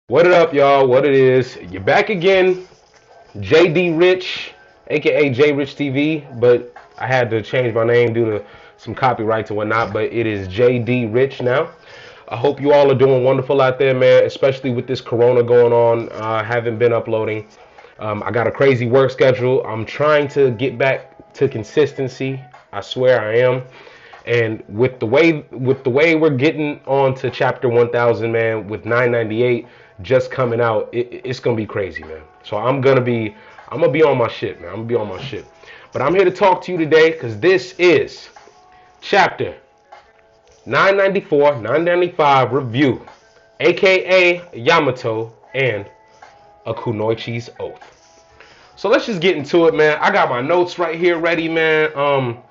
What it up, y'all? What it is? You're back again, JD Rich, aka J Rich TV, but I had to change my name due to some copyrights and whatnot. But it is JD Rich now. I hope you all are doing wonderful out there, man. Especially with this Corona going on. I haven't been uploading. I got a crazy work schedule. I'm trying to get back to consistency. I swear I am. And with the way we're getting on to chapter 1000, man, with 998 just coming out, it's gonna be crazy, man. So I'm gonna be on my shit, man. I'm gonna be on my shit. But I'm here to talk to you today because this is chapter 994, 995 review, aka Yamato and a Kunoichi's Oath. So let's just get into it, man. I got my notes right here ready, man.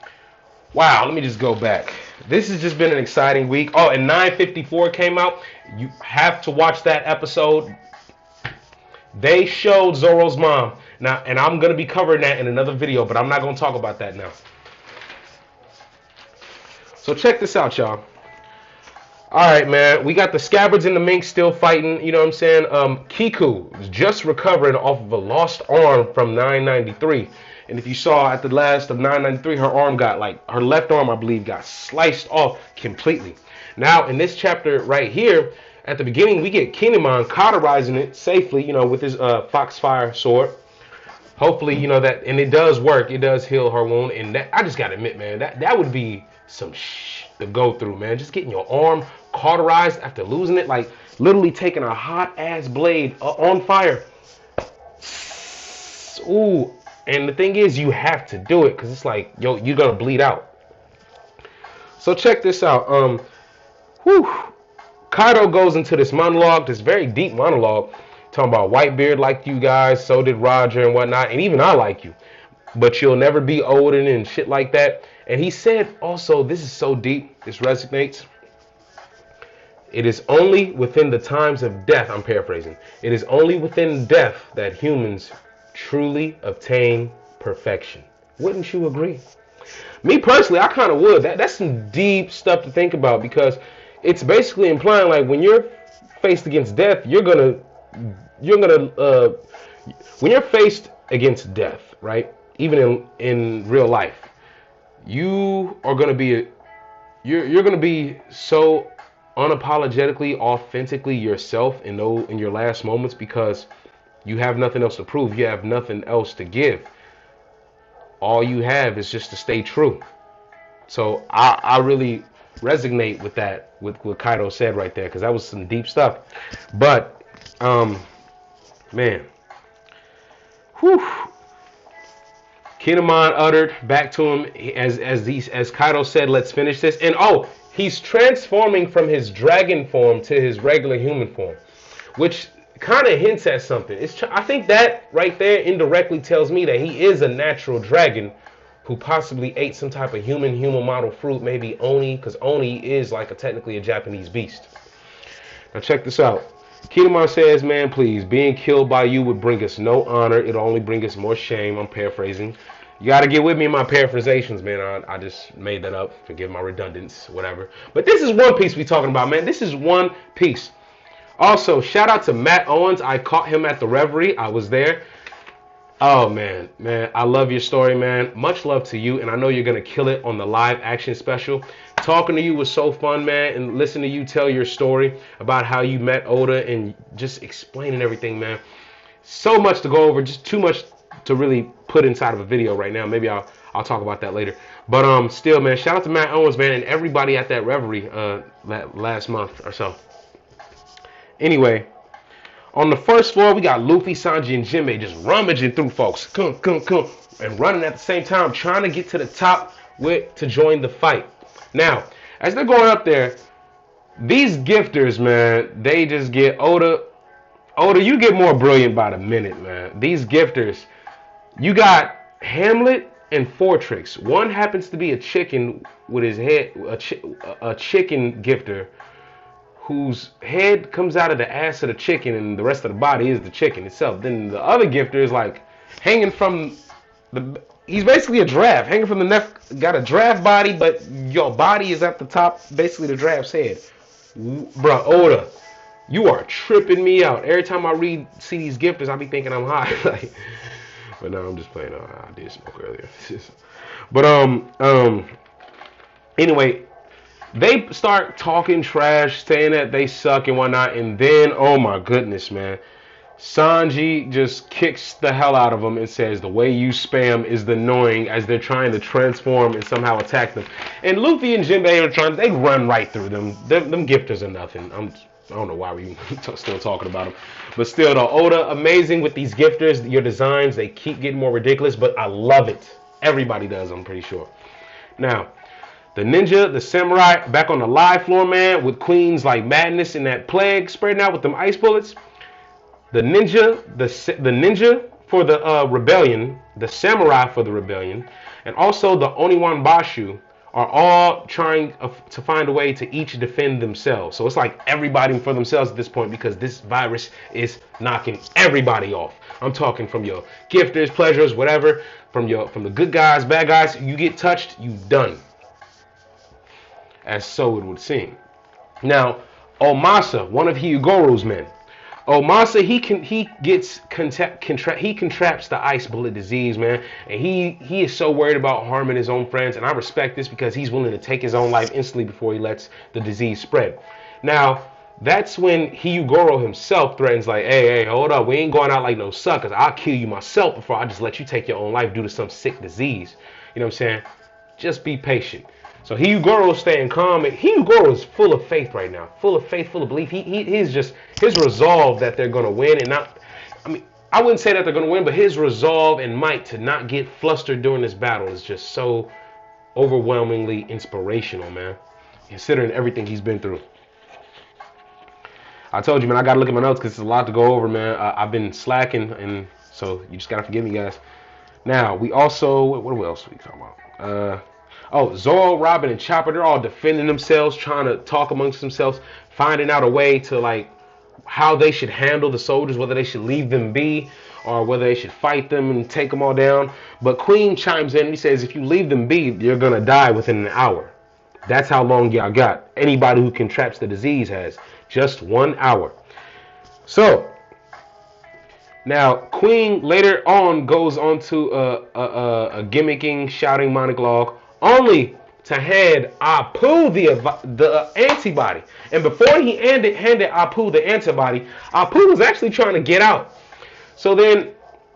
Wow, let me just go back. This has just been an exciting week. Oh, and 954 came out. You have to watch that episode. They showed Zoro's mom. Now, and I'm going to be covering that in another video, but I'm not going to talk about that now. So check this out, y'all. All right, man. We got the Scabbards and the Minks still fighting. You know what I'm saying? Kiku is just recovering off of a lost arm from 993. And if you saw at the last of 993, her arm got her left arm, I believe, got sliced off completely. Now, in this chapter right here, at the beginning, we get Kinemon cauterizing it safely, with his Foxfire sword. Hopefully, that, and it does work. It does heal her wound. And that, I just got to admit, man, that would be some to go through, man. Just getting your arm cauterized after losing it, like literally taking a hot ass blade on fire. Ooh. And the thing is, you have to do it because it's like, yo, you're gonna bleed out. So check this out. Kaido goes into this monologue, this very deep monologue, talking about Whitebeard liked you guys, so did Roger and whatnot, and even I like you, but you'll never be Odin and shit like that. And he said also, this is so deep, this resonates. It is only within the times of death, I'm paraphrasing, it is only within death that humans truly obtain perfection. Wouldn't you agree? Me personally, I kind of would. That's some deep stuff to think about because it's basically implying like when you're faced against death, when you're faced against death, right? Even in real life, you are gonna be you're gonna be so unapologetically, authentically yourself in your last moments because you have nothing else to prove. You have nothing else to give. All you have is just to stay true. So I really resonate with that, with what Kaido said right there, because that was some deep stuff. But, man. Whew. Kinemon uttered back to him as Kaido said, let's finish this. And he's transforming from his dragon form to his regular human form, which kind of hints at something. I think that right there indirectly tells me that he is a natural dragon who possibly ate some type of human model fruit, maybe Oni, because Oni is technically a Japanese beast. Now check this out. Kinemon says, man, please, being killed by you would bring us no honor. It'll only bring us more shame. I'm paraphrasing. You got to get with me in my paraphrasations, man. I just made that up. Forgive my redundance, whatever. But this is One Piece we talking about, man. This is One Piece. Also, shout out to Matt Owens. I caught him at the Reverie. I was there. Oh, man. I love your story, man. Much love to you, and I know you're going to kill it on the live action special. Talking to you was so fun, man, and listening to you tell your story about how you met Oda and just explaining everything, man. So much to go over, just too much to really put inside of a video right now. Maybe I'll talk about that later. But still, man, shout out to Matt Owens, man, and everybody at that Reverie last month or so. Anyway, on the first floor, we got Luffy, Sanji, and Jinbei just rummaging through folks. Come, and running at the same time, trying to get to the top to join the fight. Now, as they're going up there, these gifters, man, they just get Oda, you get more brilliant by the minute, man. These gifters, you got Hamlet and Fortrix. One happens to be a chicken with his head, a chicken gifter, whose head comes out of the ass of the chicken and the rest of the body is the chicken itself. Then the other gifter is hanging from he's basically a giraffe, hanging from the neck, got a giraffe body, but your body is at the top, basically the giraffe's head. Bruh, Oda, You are tripping me out. Every time I see these gifters, I be thinking I'm high. Like, but no, I'm just playing. I did smoke earlier. But anyway, they start talking trash, saying that they suck and whatnot, and then oh my goodness, man, Sanji just kicks the hell out of them and says the way you spam is annoying as they're trying to transform and somehow attack them. And Luffy and Jinbei are trying, they run right through them. Them gifters are nothing. I don't know why we still talking about them. But still, though, Oda, amazing with these gifters. Your designs, they keep getting more ridiculous, but I love it. Everybody does, I'm pretty sure. Now, the ninja, the samurai, back on the live floor, man, with Queen's like madness and that plague spreading out with them ice bullets. The ninja, the ninja for the rebellion, the samurai for the rebellion, and also the Oniwan Bashu are all trying to find a way to each defend themselves. So it's like everybody for themselves at this point because this virus is knocking everybody off. I'm talking from your gifters, pleasures, whatever, from the good guys, bad guys. You get touched, you done. As so it would seem. Now, Omasa, one of Hyugoru's men. Omasa, he contracts the ice bullet disease, man, and he is so worried about harming his own friends, and I respect this because he's willing to take his own life instantly before he lets the disease spread. Now, that's when Hyugoro himself threatens, like, hey, hold up, we ain't going out like no suckers. I'll kill you myself before I just let you take your own life due to some sick disease. You know what I'm saying? Just be patient. So Hyugoro is staying calm, and Hyugoro is full of faith right now, full of faith, full of belief. He's just his resolve that they're gonna win, and not. I mean, I wouldn't say that they're gonna win, but his resolve and might to not get flustered during this battle is just so overwhelmingly inspirational, man. Considering everything he's been through. I told you, man, I gotta look at my notes because it's a lot to go over, man. I've been slacking, and so you just gotta forgive me, guys. Now we also, what else are we talking about? Zoro, Robin, and Chopper, they're all defending themselves, trying to talk amongst themselves, finding out a way to, like, how they should handle the soldiers, whether they should leave them be or whether they should fight them and take them all down. But Queen chimes in and he says, if you leave them be, you're going to die within an hour. That's how long y'all got. Anybody who contracts the disease has just 1 hour. So, now, Queen later on goes on to a gimmicking, shouting monologue, only to hand Apu the antibody. And before he handed Apu the antibody, Apu was actually trying to get out. So then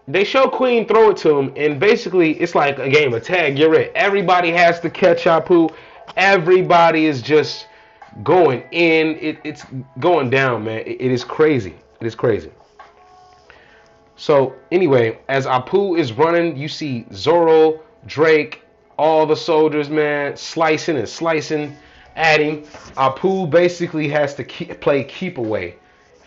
they show Queen throw it to him, and basically it's like a game of tag. You're it. Everybody has to catch Apu. Everybody is just going in. It's going down, man. It is crazy. It is crazy. So anyway, as Apu is running, you see Zoro, Drake, all the soldiers, man, slicing at him. Apu basically has to play keep away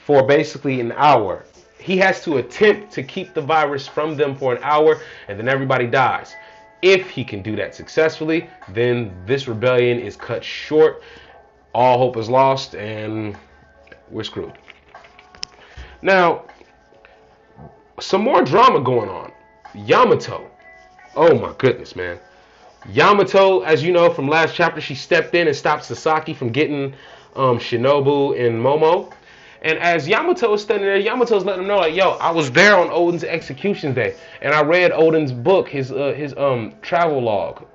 for basically an hour. He has to attempt to keep the virus from them for an hour, and then everybody dies. If he can do that successfully, then this rebellion is cut short. All hope is lost, and we're screwed. Now, some more drama going on. Yamato. Oh my goodness, man. Yamato, as you know from last chapter, she stepped in and stopped Sasaki from getting Shinobu and Momo. And as Yamato is standing there, Yamato's letting them know, like, yo, I was there on Oden's execution day, and I read Oden's book, his travel log.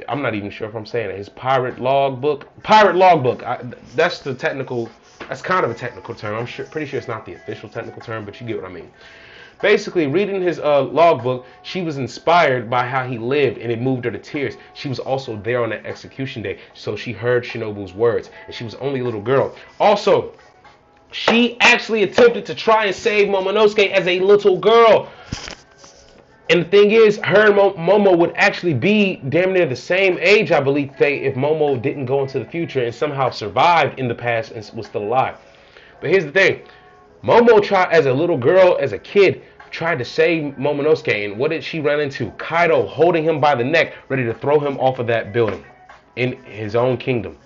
I'm not even sure if I'm saying it. His pirate log book. That's the technical. That's kind of a technical term. I'm pretty sure it's not the official technical term, but you get what I mean. Basically, reading his logbook, she was inspired by how he lived, and it moved her to tears. She was also there on that execution day, so she heard Shinobu's words, and she was only a little girl. Also, she actually attempted to try and save Momonosuke as a little girl. And the thing is, her and Momo would actually be damn near the same age, I believe, if Momo didn't go into the future and somehow survived in the past and was still alive. But here's the thing. Momo tried, as a little girl, as a kid, tried to save Momonosuke, and what did she run into? Kaido holding him by the neck, ready to throw him off of that building in his own kingdom.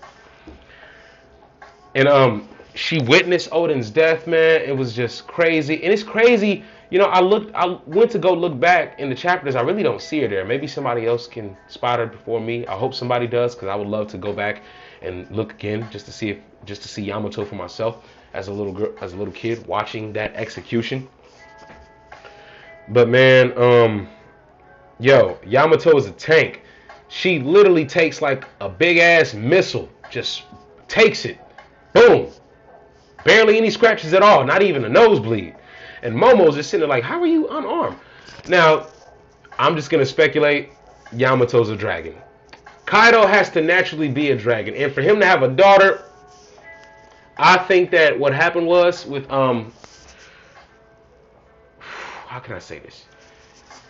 And she witnessed Oden's death, man. It was just crazy. And it's crazy, you know, I went to go look back in the chapters. I really don't see her there. Maybe somebody else can spot her before me. I hope somebody does, because I would love to go back and look again just to see Yamato for myself. as a little girl, as a little kid, watching that execution. But man, yo, Yamato is a tank. She literally takes like a big ass missile, just takes it, boom, barely any scratches at all, not even a nosebleed. And Momo's just sitting there like, how are you unarmed? Now, I'm just gonna speculate. Yamato's a dragon. Kaido has to naturally be a dragon, and for him to have a daughter, I think that what happened was with how can I say this?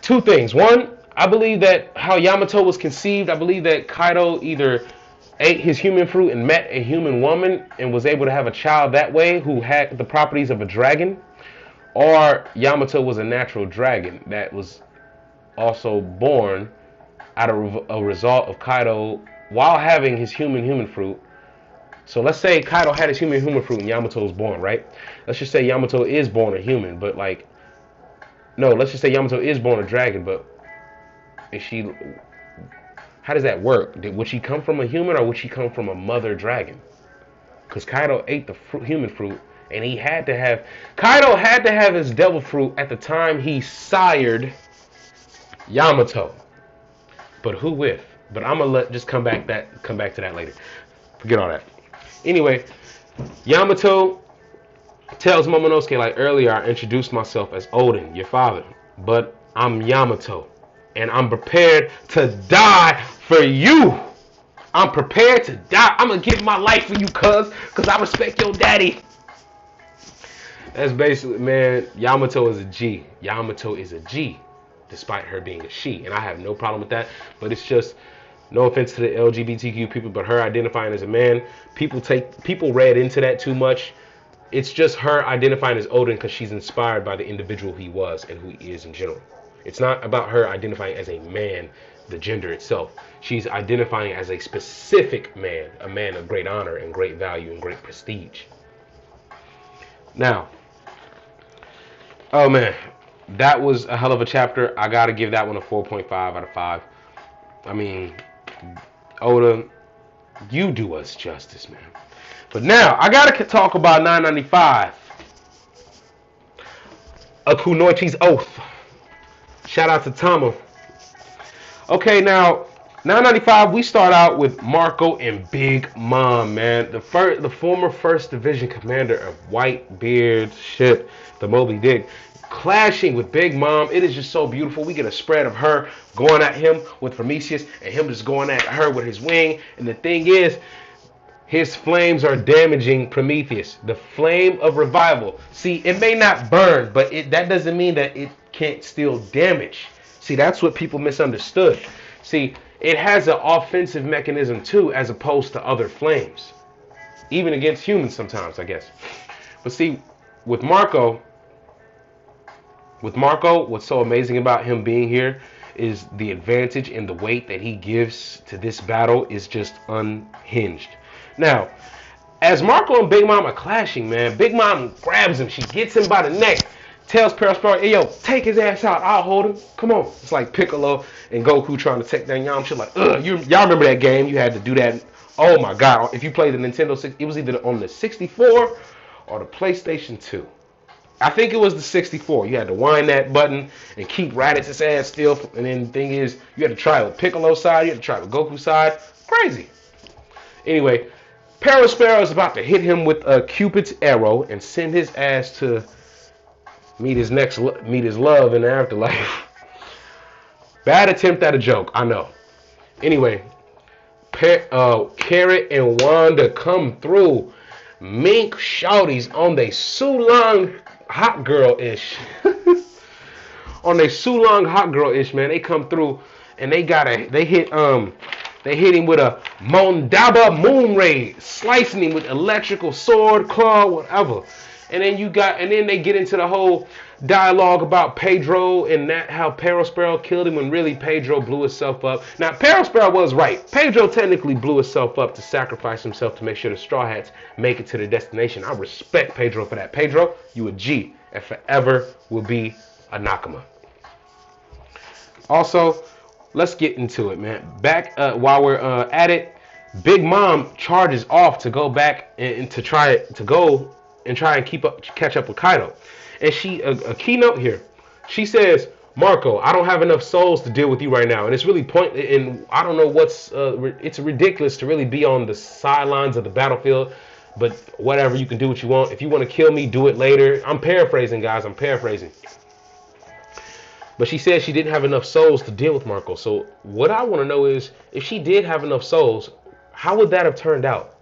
Two things. One, I believe that how Yamato was conceived, I believe that Kaido either ate his human fruit and met a human woman and was able to have a child that way who had the properties of a dragon, or Yamato was a natural dragon that was also born out of a result of Kaido while having his human fruit. So let's say Kaido had his human fruit and Yamato was born, right? Let's just say Yamato is born a human, but like, no, let's just say Yamato is born a dragon, but is she, how does that work? Would she come from a human or would she come from a mother dragon? Because Kaido ate the human fruit, and Kaido had to have his devil fruit at the time he sired Yamato. But who with? But I'm gonna come back to that later. Forget all that. Anyway, Yamato tells Momonosuke, like earlier, I introduced myself as Odin, your father, but I'm Yamato, and I'm prepared to die for you. I'm prepared to die. I'm gonna give my life for you, cuz I respect your daddy. That's basically, man, Yamato is a G. Yamato is a G, despite her being a she, and I have no problem with that. But it's just, no offense to the LGBTQ people, but her identifying as a man, people read into that too much. It's just her identifying as Odin because she's inspired by the individual he was and who he is in general. It's not about her identifying as a man, the gender itself. She's identifying as a specific man, a man of great honor and great value and great prestige. Now, oh man, that was a hell of a chapter. I gotta give that one a 4.5 out of 5. I mean, Oda, you do us justice, man. But now, I gotta talk about 995. A Kunoichi's Oath. Shout out to Tama. Okay, now, 995, we start out with Marco and Big Mom, man. The former 1st Division commander of Whitebeard's ship, the Moby Dick, clashing with Big Mom. It is just so beautiful. We get a spread of her going at him with Prometheus and him just going at her with his wing. And the thing is, his flames are damaging Prometheus. The flame of revival. See, it may not burn, but that doesn't mean that it can't still damage. See, that's what people misunderstood. See, it has an offensive mechanism too, as opposed to other flames. Even against humans sometimes, I guess. But see, with Marco, what's so amazing about him being here is the advantage and the weight that he gives to this battle is just unhinged. Now, as Marco and Big Mom are clashing, man, Big Mom grabs him. She gets him by the neck, tells Perospero, hey, yo, take his ass out. I'll hold him. Come on. It's like Piccolo and Goku trying to take down Yamcha. Like, y'all remember that game? You had to do that. Oh, my God. If you played the Nintendo 6, it was either on the 64 or the PlayStation 2. I think it was the 64. You had to wind that button and keep Raditz' ass still. And then the thing is, you had to try it with Piccolo's side. You had to try it with Goku's side. Crazy. Anyway, Perospero is about to hit him with a Cupid's arrow and send his ass to meet his love in the afterlife. Bad attempt at a joke, I know. Anyway, Carrot and Wanda come through. Mink shouties on they Sulong hot girl-ish. On they Sulong hot girl-ish, man. They come through and they hit him with a Mondaba moon raid, slicing him with electrical sword, claw, whatever. And then they get into the whole dialogue about Pedro and how Perospero killed him when really Pedro blew himself up. Now, Perospero was right. Pedro technically blew himself up to sacrifice himself to make sure the Straw Hats make it to their destination. I respect Pedro for that. Pedro, you a G and forever will be a Nakama. Also, let's get into it, man. Back while we're at it, Big Mom charges off to go back and to try to go and try and catch up with Kaido. And she, a keynote here, she says, Marco, I don't have enough souls to deal with you right now. And it's really pointless. And I don't know it's ridiculous to really be on the sidelines of the battlefield. But whatever, you can do what you want. If you want to kill me, do it later. I'm paraphrasing, guys. I'm paraphrasing. But she said she didn't have enough souls to deal with Marco. So what I want to know is, if she did have enough souls, how would that have turned out?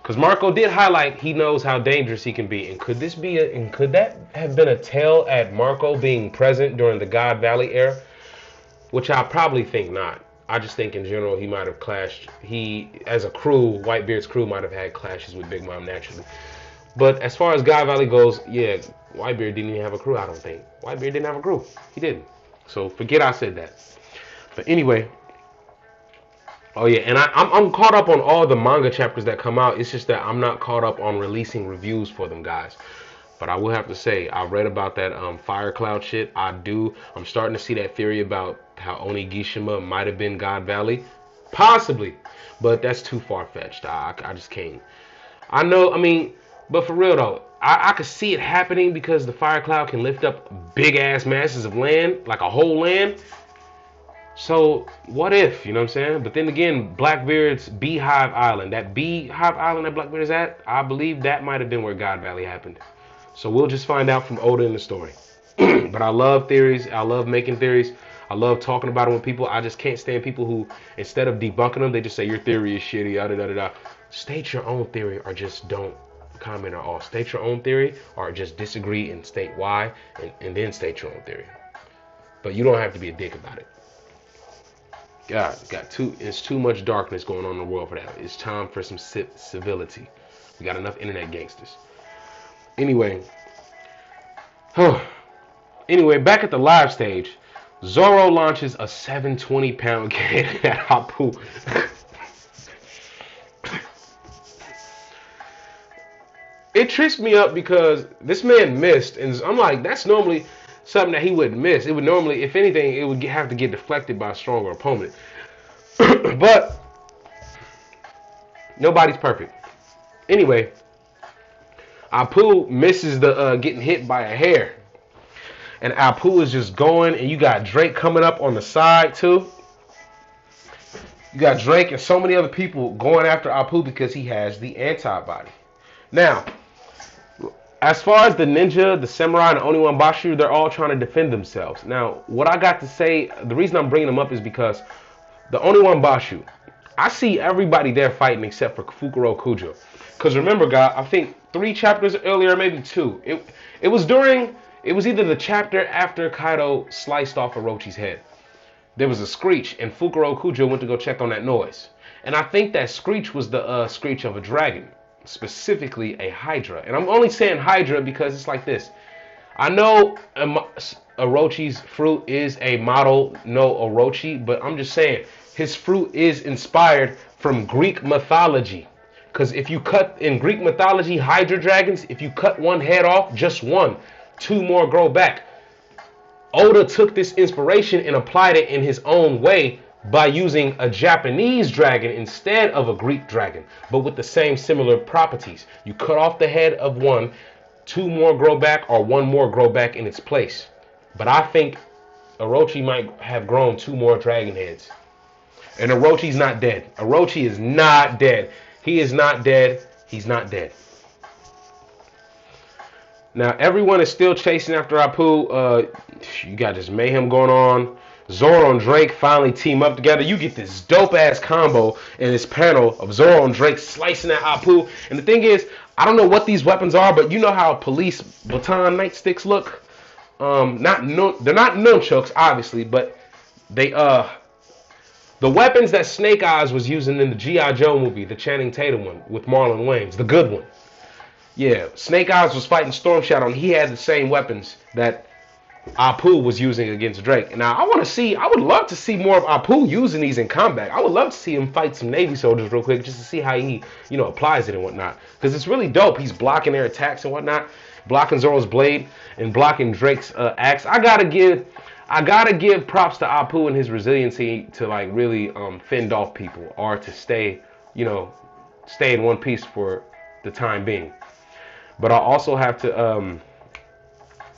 Because Marco did highlight he knows how dangerous he can be. And could that have been a tell at Marco being present during the God Valley era? Which I probably think not. I just think in general he might have clashed. As a crew, Whitebeard's crew might have had clashes with Big Mom naturally. But as far as God Valley goes, yeah, Whitebeard didn't even have a crew, I don't think. Whitebeard didn't have a crew. He didn't. So forget I said that. But anyway. Oh yeah, and I'm caught up on all the manga chapters that come out. It's just that I'm not caught up on releasing reviews for them, guys. But I will have to say, I read about that Fire Cloud shit. I'm starting to see that theory about how Onigashima might have been God Valley. Possibly. But that's too far-fetched. I just can't. But for real though, I could see it happening because the Fire Cloud can lift up big-ass masses of land, like a whole land. So, what if, you know what I'm saying? But then again, Blackbeard's Beehive Island, that Blackbeard is at, I believe that might have been where God Valley happened. So we'll just find out from Oda in the story. But I love theories. I love making theories. I love talking about them with people. I just can't stand people who, instead of debunking them, they just say, your theory is shitty, da-da-da-da-da. State your own theory or just don't comment at all. State your own theory or just disagree and state why and then state your own theory. But you don't have to be a dick about it. God, it's too much darkness going on in the world for that. It's time for some civility. We got enough internet gangsters. Anyway, back at the live stage, Zoro launches a 720-pound cannon at Apu. It trips me up because this man missed, and I'm like, that's normally something that he wouldn't miss. It would normally, if anything, it would have to get deflected by a stronger opponent. But nobody's perfect. Anyway, Apu misses the getting hit by a hair. And Apu is just going, and you got Drake coming up on the side too. You got Drake and so many other people going after Apu because he has the antibody. Now, as far as the ninja, the samurai, and the Oniwanbashu, they're all trying to defend themselves. Now, what I got to say, the reason I'm bringing them up is because the Oniwanbashu, I see everybody there fighting except for Fukuro Kujo. Because remember, guys, I think 3 chapters earlier, maybe 2. It was either the chapter after Kaido sliced off Orochi's head. There was a screech, and Fukuro Kujo went to go check on that noise. And I think that screech was the screech of a dragon. Specifically a Hydra. And I'm only saying Hydra because it's like this. I know Orochi's fruit is a model no Orochi, but I'm just saying his fruit is inspired from Greek mythology. Because if you cut in Greek mythology, Hydra dragons, if you cut one head off, just one, 2 more grow back. Oda took this inspiration and applied it in his own way by using a Japanese dragon instead of a Greek dragon, but with the same similar properties. You cut off the head of one, 2 more grow back, or 1 more grow back in its place. But I think Orochi might have grown 2 more dragon heads. And Orochi's not dead. Orochi is not dead. He is not dead. He's not dead. Now, everyone is still chasing after Apu. You got this mayhem going on. Zoro and Drake finally team up together. You get this dope-ass combo in this panel of Zoro and Drake slicing at Apu. And the thing is, I don't know what these weapons are, but you know how police baton nightsticks look? They're not nunchucks, obviously, but they the weapons that Snake Eyes was using in the G.I. Joe movie, the Channing Tatum one with Marlon Wayans, the good one. Yeah, Snake Eyes was fighting Storm Shadow, and he had the same weapons that Apu was using against Drake. Now, I would love to see more of Apu using these in combat. I would love to see him fight some Navy soldiers real quick just to see how he, applies it and whatnot. Because it's really dope. He's blocking their attacks and whatnot, blocking Zoro's blade and blocking Drake's axe. I gotta give props to Apu and his resiliency to like really fend off people or to stay in one piece for the time being. But I also have to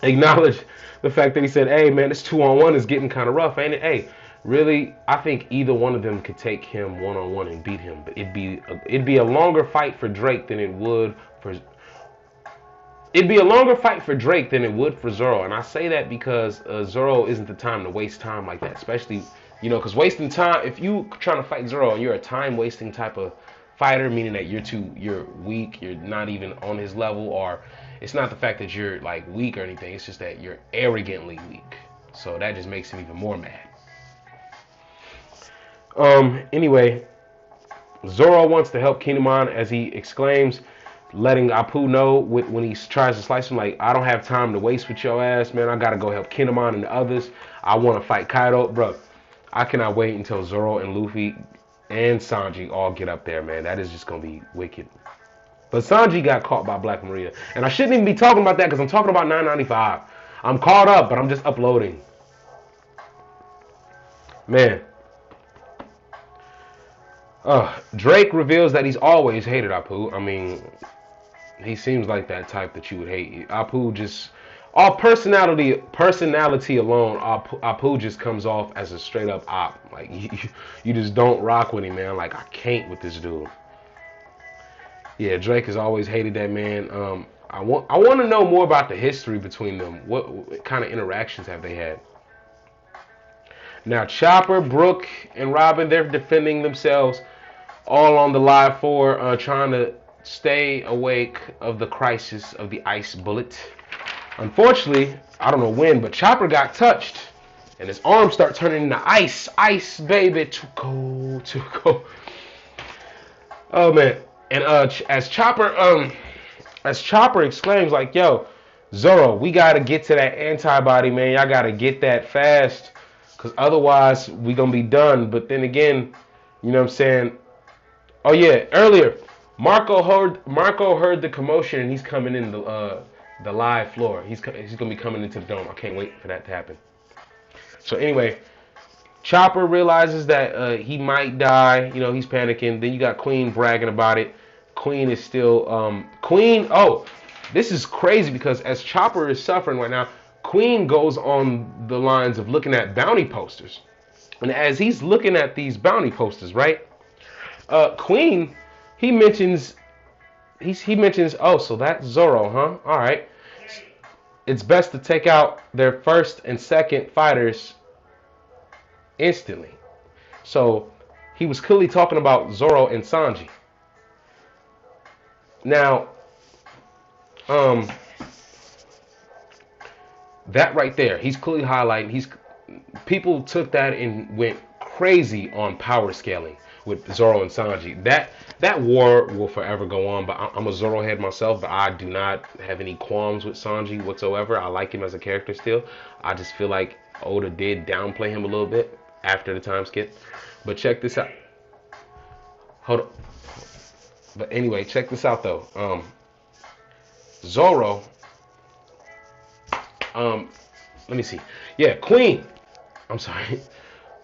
acknowledge the fact that he said, "Hey man, this 2-on-1 is getting kind of rough, ain't it?" Hey, really, I think either one of them could take him 1-on-1 and beat him, but it'd be a longer fight for Drake than it would for. It'd be a longer fight for Drake than it would for Zoro, and I say that because Zoro isn't the time to waste time like that, especially, because wasting time, if you trying to fight Zoro and you're a time-wasting type of fighter, meaning that you're weak, you're not even on his level, or it's not the fact that you're like weak or anything, it's just that you're arrogantly weak. So that just makes him even more mad. Anyway, Zoro wants to help Kinemon as he exclaims, letting Apu know when he tries to slice him, like, I don't have time to waste with your ass, man. I gotta go help Kinemon and the others. I want to fight Kaido. Bro, I cannot wait until Zoro and Luffy and Sanji all get up there, man. That is just gonna be wicked. But Sanji got caught by Black Maria, and I shouldn't even be talking about that because I'm talking about 995. I'm caught up, but I'm just uploading. Man. Drake reveals that he's always hated Apu. I mean, he seems like that type that you would hate. Apu just, all personality alone, Apu just comes off as a straight up op. Like, you just don't rock with him, man. Like, I can't with this dude. Yeah, Drake has always hated that man. I want to know more about the history between them. What kind of interactions have they had? Now, Chopper, Brooke, and Robin, they're defending themselves all on the live 4, trying to stay awake of the crisis of the ice bullet. Unfortunately, I don't know when, but Chopper got touched, and his arms start turning into ice. Ice, baby, too cold, too cold. Oh, man. And as Chopper exclaims, like, yo, Zoro, we got to get to that antibody, man. Y'all got to get that fast, because otherwise we going to be done. But then again, you know what I'm saying? Oh, yeah, earlier, Marco heard the commotion, and he's coming in the live floor. He's going to be coming into the dome. I can't wait for that to happen. So anyway, Chopper realizes that he might die. You know, he's panicking. Then you got Queen bragging about it. Queen is still... oh, this is crazy because as Chopper is suffering right now, Queen goes on the lines of looking at bounty posters. And as he's looking at these bounty posters, right? Queen, he mentions, oh, so that's Zoro, huh? All right. It's best to take out their first and second fighters instantly. So he was clearly talking about Zoro and Sanji. Now, that right there, he's clearly highlighting. People took that and went crazy on power scaling with Zoro and Sanji. That war will forever go on, but I'm a Zoro head myself, but I do not have any qualms with Sanji whatsoever. I like him as a character still. I just feel like Oda did downplay him a little bit after the time skip. But check this out. Hold on. But anyway, check this out though. Zoro. Let me see. Yeah, Queen. I'm sorry.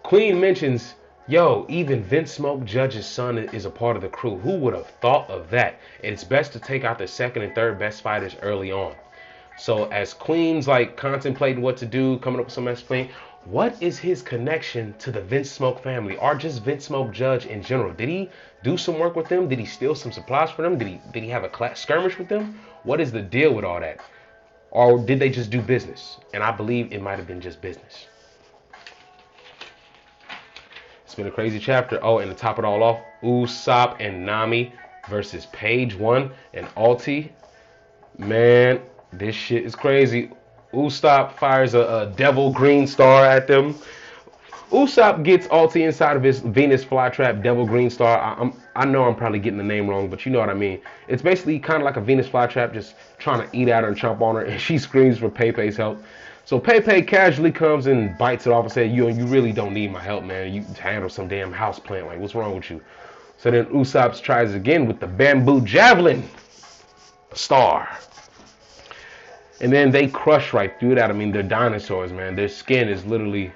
Queen mentions, yo, even Vince Smoke Judge's son is a part of the crew. Who would have thought of that? It's best to take out the second and third best fighters early on. So as Queen's like contemplating what to do, coming up with some explain, what is his connection to the Vince Smoke family or just Vince Smoke Judge in general? Did he do some work with them? Did he steal some supplies for them? Did he have a skirmish with them? What is the deal with all that? Or did they just do business? And I believe it might have been just business. It's been a crazy chapter. Oh, and to top it all off, Usap and Nami versus Page 1 and Ulti. Man, this shit is crazy. Usap fires a devil green star at them. Usap gets Ulti inside of his Venus flytrap devil green star. I know I'm probably getting the name wrong, but you know what I mean. It's basically kind of like a Venus flytrap, just trying to eat at her and chomp on her, and she screams for Pepe's help. So Pepe casually comes and bites it off and says, you really don't need my help, man. You handle some damn house plant. Like, what's wrong with you? So then Usopp tries again with the bamboo javelin star. And then they crush right through that. I mean, they're dinosaurs, man. Their skin is literally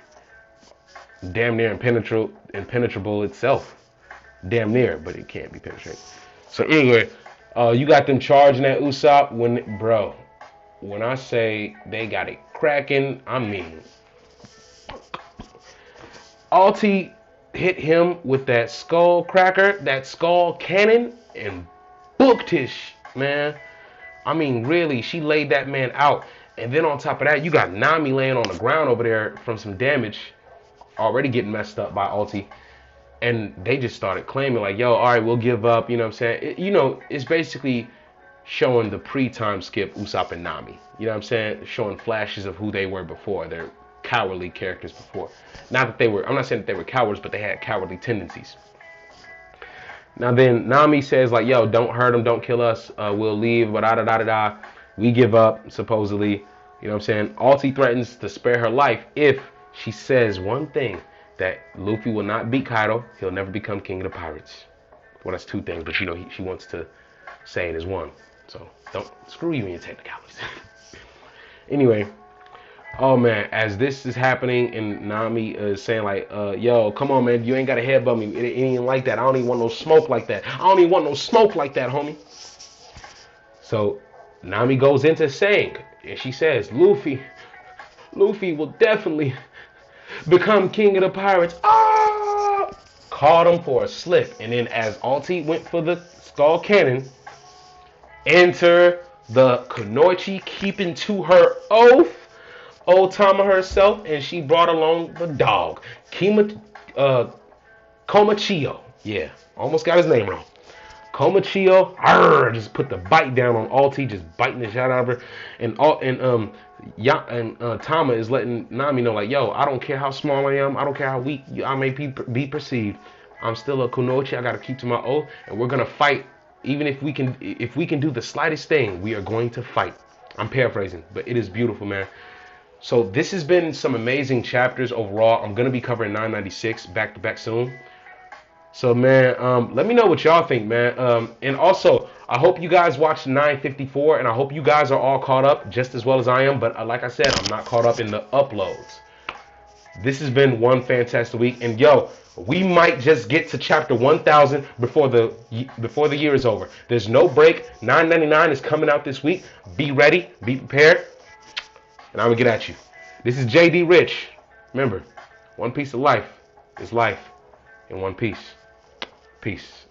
damn near impenetrable itself. Damn near, but it can't be penetrated. So anyway, You got them charging at Usap when I say they got it cracking, I mean, Alti hit him with that skull cracker, that skull cannon, and booked his man. I mean, really, she laid that man out. And then on top of that, you got Nami laying on the ground over there from some damage, already getting messed up by Alti. And they just started claiming like, yo, all right, we'll give up. You know what I'm saying? It's basically showing the pre-time skip Usopp and Nami. You know what I'm saying? Showing flashes of who they were before. They're cowardly characters before. Not that they were, I'm not saying that they were cowards, but they had cowardly tendencies. Now then Nami says like, yo, don't hurt him, don't kill us, we'll leave, but da. We give up, supposedly. You know what I'm saying? Alti threatens to spare her life if she says one thing, that Luffy will not beat Kaido, he'll never become king of the pirates. Well, that's two things, but she wants to say it is one. So don't screw you in your technicalities. Anyway, oh man, as this is happening and Nami is saying like, yo, come on man, you ain't gotta headbutt me. It ain't like that. I don't even want no smoke like that. I don't even want no smoke like that, homie. So Nami goes into saying, and she says, Luffy will definitely become king of the pirates. Ah! Caught him for a slip. And then as Alti went for the skull cannon, enter the Kunoichi, keeping to her oath, Otama herself, and she brought along the dog, Komachio. Yeah, almost got his name wrong. Komachio, just put the bite down on Alti, just biting the shit out of her, and Tama is letting Nami know like, yo, I don't care how small I am, I don't care how weak I may be perceived, I'm still a Kunoichi. I gotta keep to my oath, and we're gonna fight. Even if we can do the slightest thing, we are going to fight. I'm paraphrasing, but it is beautiful, man. So this has been some amazing chapters overall. I'm gonna be covering 996 back to back soon. So man, let me know what y'all think, man. And also, I hope you guys watched 954, and I hope you guys are all caught up just as well as I am. But like I said, I'm not caught up in the uploads. This has been one fantastic week, and yo, we might just get to chapter 1000 before the year is over. There's no break. 999 is coming out this week. Be ready, be prepared, and I'm gonna get at you. This is JD Rich. Remember, one piece of life is life in one piece. Peace.